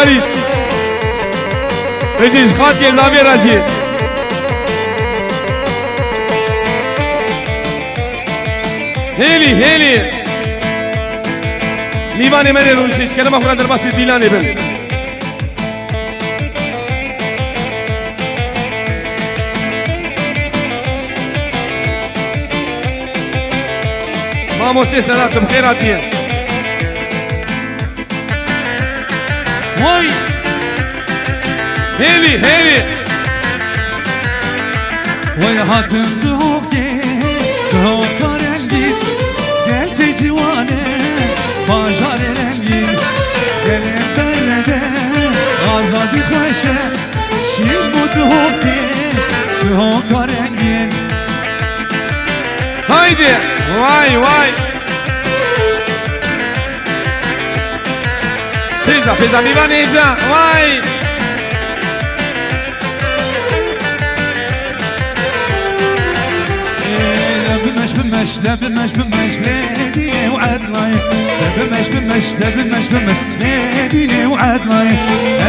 فريد بجيش خاطي زابي رشيد هيلي هيلي ميباني مني روشيش كلمة فراد الباسي ديلاني بن ماموسي سنات بخيراتين واي هيلي هيلي ويا هاتم دهوكي دهوكار اللي قلت جواني باجار اللي قلت بلده غازادي خوشه شيبو دهوكي دهوكار اللي هايدي واي واي بيزا ميباني اجا واي بمش ليدي وعد لاي بمش ليدي وعد لاي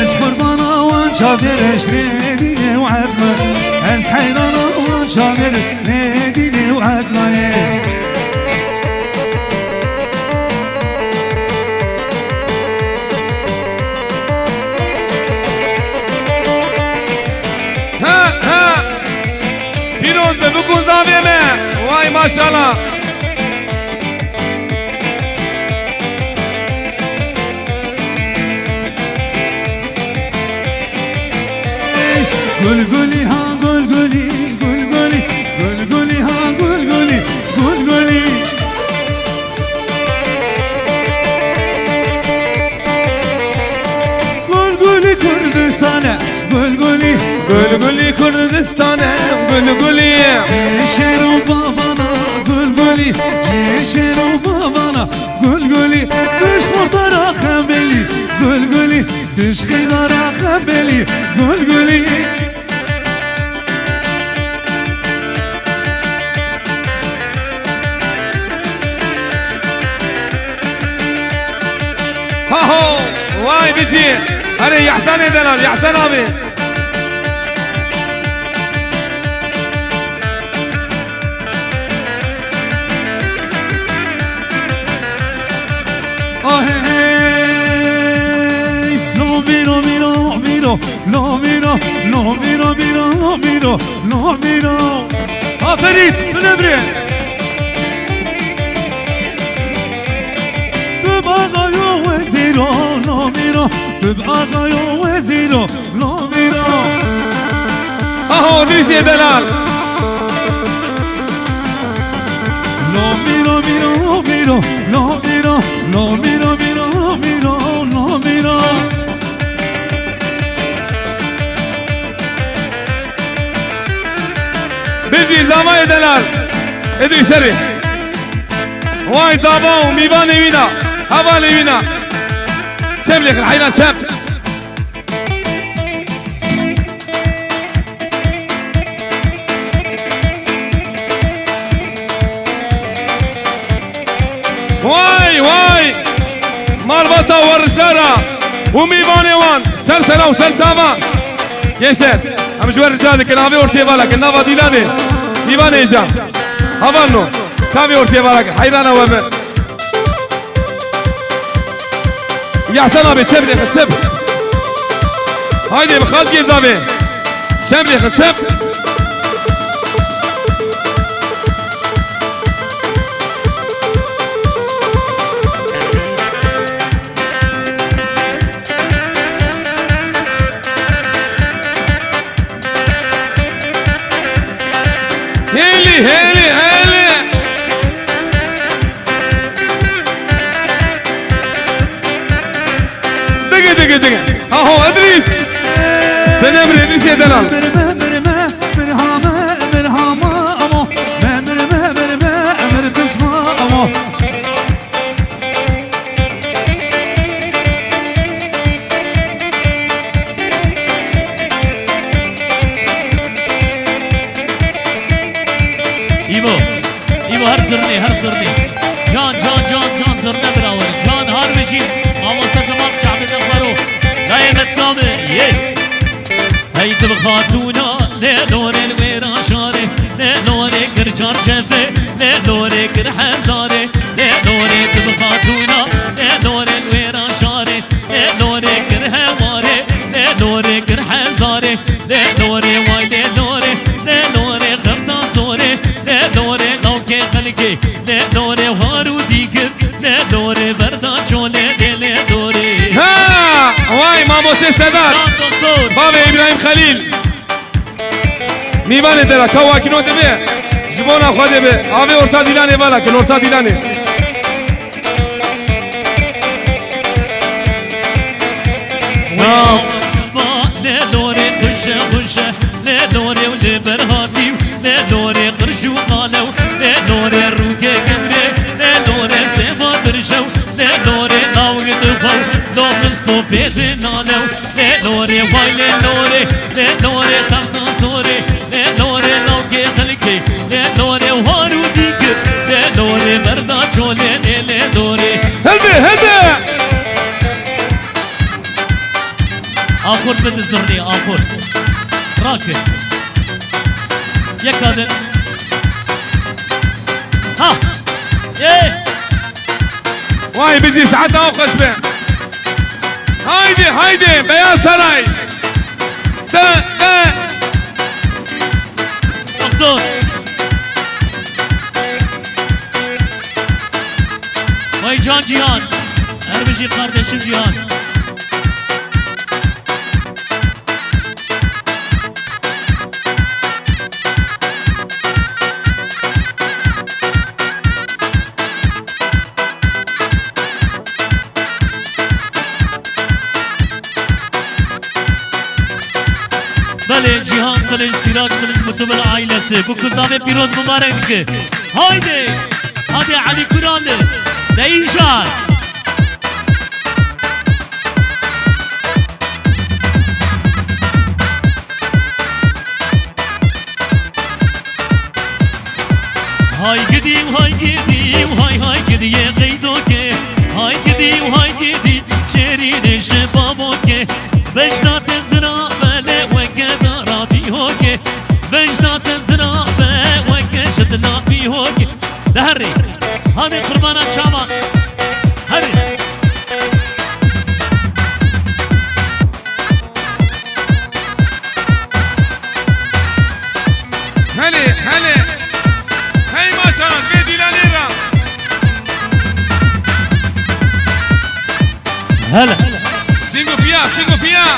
از قربانا وان شافرش ليدي وعد لاي از حيرانا وان شافر ليدي وعد لاي ها پیروز بکن زاویه واي ما شاء الله قول قولي ها قول قولي قول قولي قول قولي ها قول قولي قول قولي قول قولي كردستان قول قولي قول قولي كردستان قول قولي جيشر وبابانا قول قولي جيشر وبابانا قول قولي دش مختار خبلي قول قولي دش خيزار خبلي قول قولي هاهو واي بيجي هري يا حسن يا دلال يا حسن ابي No miro, miro, miro, no miro, no miro, miro, miro, no miro. فريد من ابريل تبقى غايو وزيرو no miro, تبقى غايو وزيرو no miro. هاهو ادريس يا دلال No miro, miro, miro, no miro, no miro, miro, miro, no miro. بيجي زاما يا دلال ادري سري واي زابا وميباني وينا هبالي وينا شاب لك الحيران شاب واي واي مربطة ورجالة وميباني وان سلسلة وسلسامة يشتر هم جوار رجالة كنافي ورتي بالك النافا ديلاني ميباني اجا هبالنو كافي ورتي بالك حيرانة ومن يا حسن ابي تشب لي تشب هايدي بخالك يا زابي تشب لي تشب هيلي هيلي هيلي دقي دقي دقي ها هو ادريس تنمر ادريس يا دلال ایبو هر زرنی جان زرنه براوری جان هر بجی آموزه زمان شعب دفرو دایم بخاتونا لنوري الويرا شاري لنوري كرجار شفي لنوري كرحزاري لنوري بخاتونا لنوري الويرا شاري لنوري كرهواري لنوري كرحزاري لنوري واي لنوري لنوري خبطة صوري لنوري نوكي خلقي لنوري وهارو ديكر لنوري بردا شولي لنوري ها واي ماموسي سادات بابا ابراهيم خليل میوان درا کوا کنو دبه جبونا خواده به آوه ارتا دیلانه والا کن ارتا دیلانه لدوري خشه خشه لدوري ولبرهاتي لدوري قرشو قالو لدوري روكي قدري لدوري سيفا برشو لدوري ناوغ دفو دومستو بيتي نالو لدوري واي لدوري لدوري خمتا صوري لدوري لوكي خلقي لدوري وهارو ديكر لدوري مردا شولي لدوري هلبي آخر بده زرني آخر راكب يا كادر ها ايه واي بيجي ساعتها اوخش به هايدي بيان سراي دا دكتور واي جان جيهان هربجي kardeşim جيهان بله جیهان کلیج سیراج کلیج متوبل عائلesi bu kızame piroz mübarek haydi hadi Ali Kur'an'ı değişan hay gideyim hay gidiye gıydoke hay gideyim şerine şebaboke beşnat ezra بجنات الزرابة وكشت لابي هوكي دهري هذه قربانة شامان هذه هلي هاي ما شاء الله بيدي لانيرا هلا سينجو فيها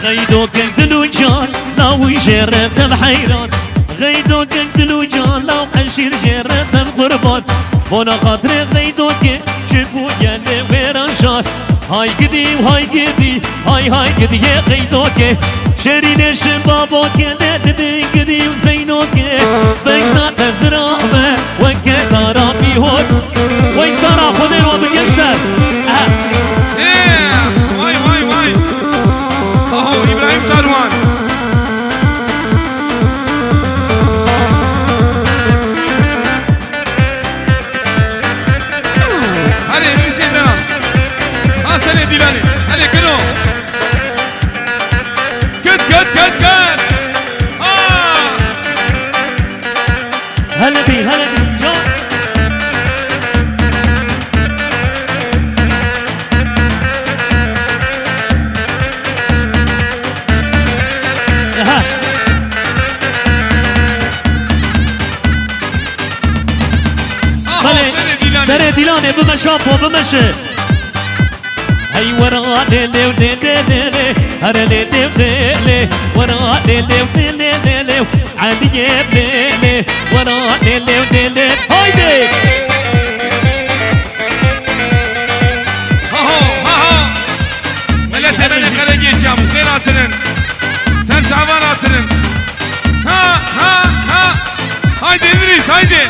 غيدوك اقتلوا جان لو جرت بحيران غيدوك اقتلوا جان لو عشير جرت بقربان وانا خاطري غيدوك شبو يلي ويرانشان هاي قدي هاي قدي يا غيدوك شرين شبابوك ندبي قدي وزينوك بجنا تزرابة وكتارا بيهوك ويسترا خذين وباليشر ابراهيم شاروان هلي مسيدنا سنة ديلاني هلي كنو كت هلا بي جو سري ديلاني بمشافو بمشي هاي ورا ليلي وليلي هرا ليلي وليلي ورا ليلي وليلي عادي ليلي ورا ليلي وليلي هايدي ها ملت من خليجي شام خيراتن سن شعباناتن ها هايدي ادريس هايدي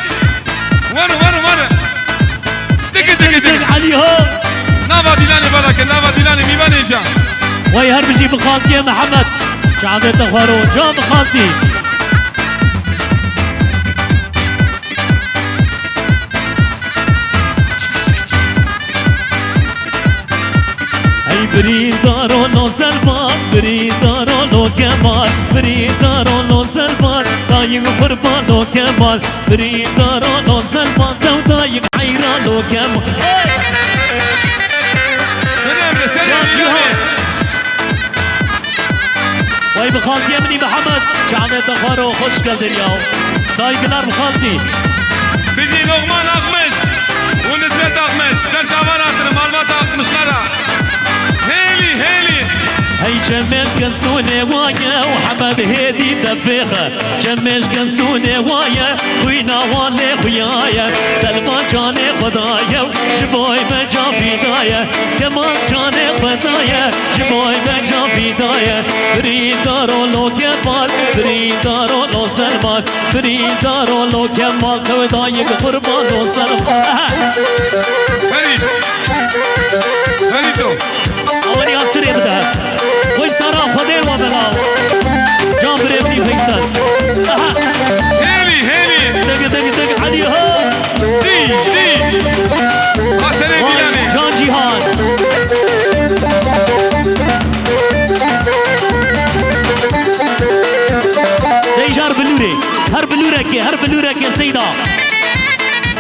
ورا دق عليهم نافا ديلاني بلاك نافا ديلاني ميباني جا وي هربجي بخالتي يا محمد شعبي تخارو جا بخالتي هاي بريدارو لو سلمان بريدارو لو لو كمال بريدارو لو سلمان دايق قربان لو كمال بريدارو لو سلمان دايق عيران لو كمال وای بخالتی امنی محمد جامعه تخارو خوش کردن یاو سایگلار بخالتی بيجي لغمان أقمش ونسبة أقمش سرساوان أترم مالبات أقمشلارا هيلي هيلي هي جمش قصدوني وايا وحمد هدي دفيخة جمش قصدوني وايا خوينا والي خويايا سلمان جاني خدايا جبوي بجا فدايا كمان جاني خدايا جبوي بجا فدايا بريدارو لو كمال بريدارو لو سلمان بريدارو لو كمال كودايق قربان لو سلمان فريد فريدو اولي عصري بدها خوش سارا خدير وبلاو جان بريبني فيصل هيلي هيلي دق دق دق علي هو دي دي حسن بيلاني جان جيهان زي هرب اللوري هرب اللورك هرب اللورك يا سيدة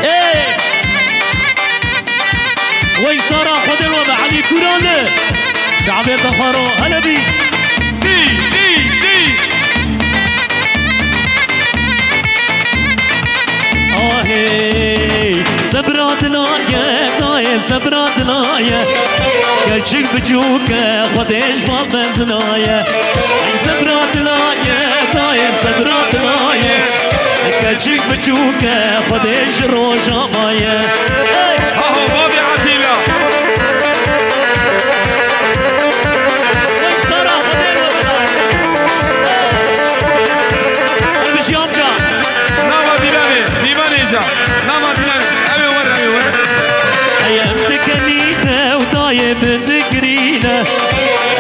ايه وي سارا خدير وبا علي كورانه شعبي بخارو هلا بي دي دي دي آهی سبرات نایه دای سبرات نایه گرچک بچوکه خودش مال بزنایه سبرات نایه دای سبرات نایه گرچک بچوکه خودش روشامایه اهو بابي عتيلة ناما ديلاني ديوانيجا ناما ديلاني أبي ورا أبي ورا ايام تكنينا وطايب تكرينا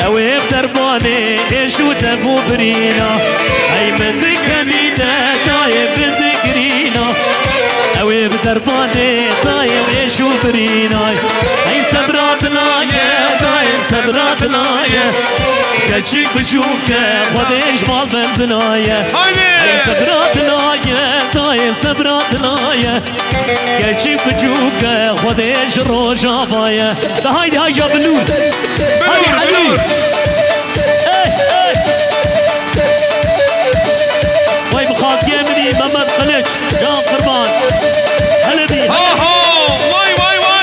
اويب درباني ايش وتبو برينا ايام تكنينا طايب تكرينا اويب درباني طايب ايش وبرينا اي سبراتنا يا طايب سبراتنا يا كلشيك بشوكه خديش مال بنزنايا اي سبراتنا يا طايب سبراتنا يا كلشيك بشوكه خديش روجافايا هايدي هاي جاب اللول هاي علول واي بخاف يمني محمد خليج جان قربان